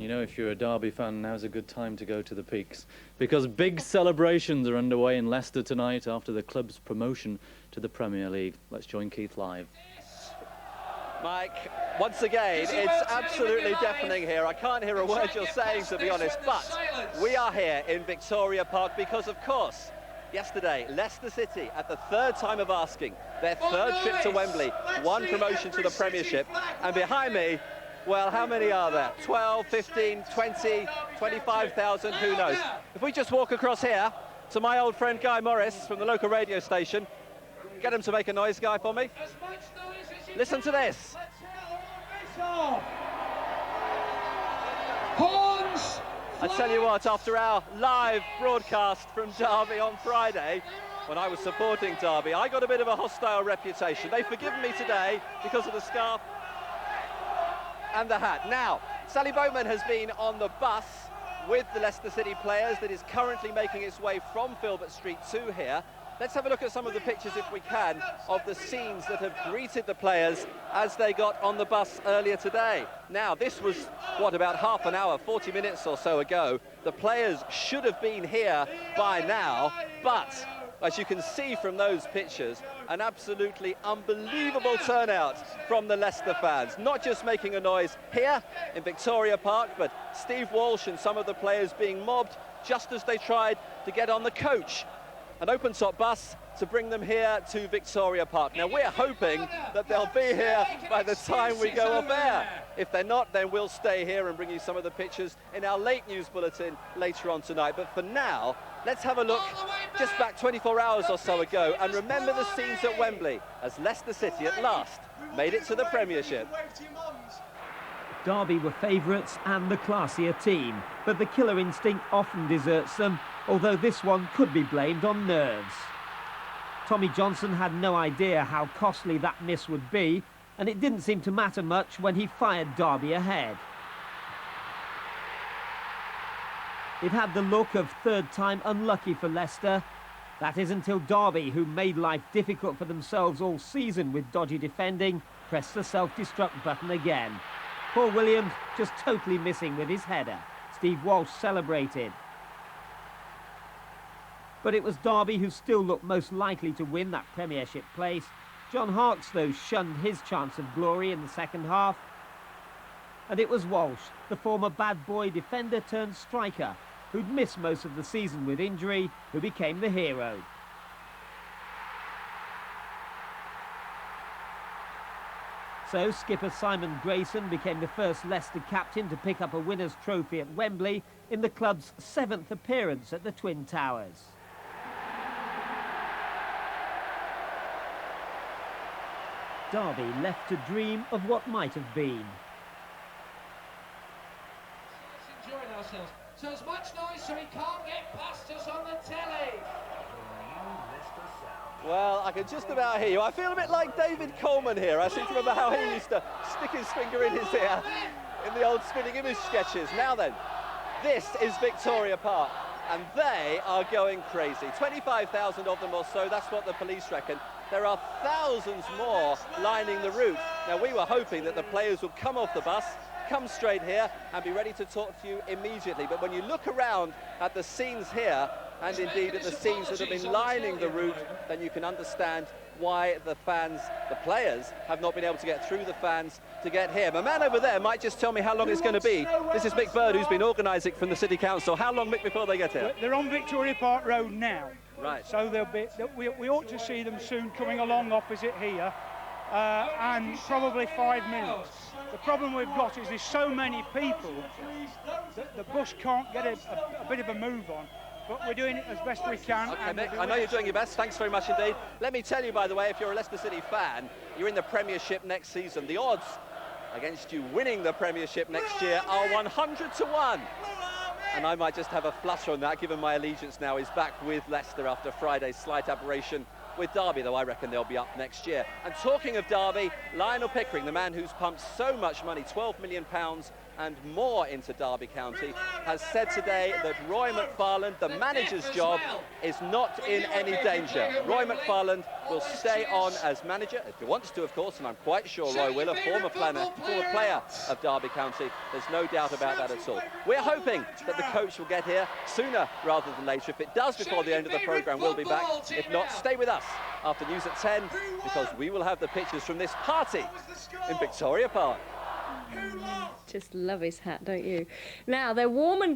You know, if you're a Derby fan, now's a good time to go to the Peaks, because big celebrations are underway in Leicester tonight after the club's promotion to the Premier League. Let's join Keith live. Mike, once again, it's absolutely deafening here. I can't hear a word you're saying, to be honest, but we are here in Victoria Park because, of course, yesterday, Leicester City, at the third time of asking, their third trip to Wembley, won promotion to the Premiership, and behind me, well, how many are there? 12, 15, 20, 25,000, who knows? If we just walk across here to my old friend Guy Morris from the local radio station, get him to make a noise, Guy, for me. Listen to this. Horns! I tell you what, after our live broadcast from Derby on Friday, when I was supporting Derby, I got a bit of a hostile reputation. They've forgiven me today because of the scarf and the hat. Now, Sally Boatman has been on the bus with the Leicester City players that is currently making its way from Filbert Street to here. Let's have a look at some of the pictures, if we can, of the scenes that have greeted the players as they got on the bus earlier today. Now, this was, what, about half an hour, 40 minutes or so ago. The players should have been here by now, but as you can see from those pictures, an absolutely unbelievable turnout from the Leicester fans. Not just making a noise here in Victoria Park, but Steve Walsh and some of the players being mobbed just as they tried to get on the coach, an open-top bus, to bring them here to Victoria Park. Now, we're hoping that they'll be here by the time we go off air. If they're not, then we'll stay here and bring you some of the pictures in our late news bulletin later on tonight. But for now, let's have a look just back 24 hours or so ago and remember the scenes at Wembley as Leicester City at last made it to the Premiership. Derby were favourites and the classier team, but the killer instinct often deserts them, although this one could be blamed on nerves. Tommy Johnson had no idea how costly that miss would be, and it didn't seem to matter much when he fired Derby ahead. It had the look of third time unlucky for Leicester. That is until Derby, who made life difficult for themselves all season with dodgy defending, pressed the self-destruct button again. Paul Williams just totally missing with his header. Steve Walsh celebrated. But it was Derby who still looked most likely to win that Premiership place. John Harkes, though, shunned his chance of glory in the second half. And it was Walsh, the former bad boy defender turned striker, who'd missed most of the season with injury, who became the hero. So skipper Simon Grayson became the first Leicester captain to pick up a winner's trophy at Wembley in the club's 7th appearance at the Twin Towers. Derby left to dream of what might have been. Let's enjoy ourselves. So as much noise so he can't get past us on the telly. Well, I can just about hear you. I feel a bit like David Coleman here. I seem to remember how he used to stick his finger in his ear in the old Spinning Image sketches. Now then, this is Victoria Park, and they are going crazy. 25,000 of them or so, that's what the police reckon. There are thousands more lining the route. Now, we were hoping that the players would come off the bus, come straight here and be ready to talk to you immediately. But when you look around at the scenes here, and indeed at the scenes that have been lining the route, then you can understand why the fans, the players, have not been able to get through the fans to get here. The man over there might just tell me how long it's going to be. This is Mick Bird, who's been organising from the City Council. How long, Mick, before they get here? They're on Victoria Park Road now. Right. So they'll be, we ought to see them soon coming along opposite here, and probably 5 minutes. The problem we've got is there's so many people that the bus can't get a bit of a move on. But we're doing it as best we can. Okay, Mick, I know you're doing your best. Thanks very much indeed. Let me tell you, by the way, if you're a Leicester City fan, you're in the Premiership next season. The odds against you winning the Premiership next year are 100 to 1. And I might just have a flutter on that, given my allegiance now is back with Leicester after Friday's slight aberration with Derby, though I reckon they'll be up next year. And talking of Derby, Lionel Pickering, the man who's pumped so much money, £12 million and more into Derby County, has said today that Roy McFarland, the manager's job, is not in any danger. Roy McFarland will stay on as manager, if he wants to, of course, and I'm quite sure Roy will, a former player of Derby County. There's no doubt about that at all. We're hoping that the coach will get here sooner rather than later. If it does before the end of the programme, we'll be back. If not, stay with us after news at 10, because we will have the pictures from this party in Victoria Park. Just love his hat, don't you? Now, they're warm and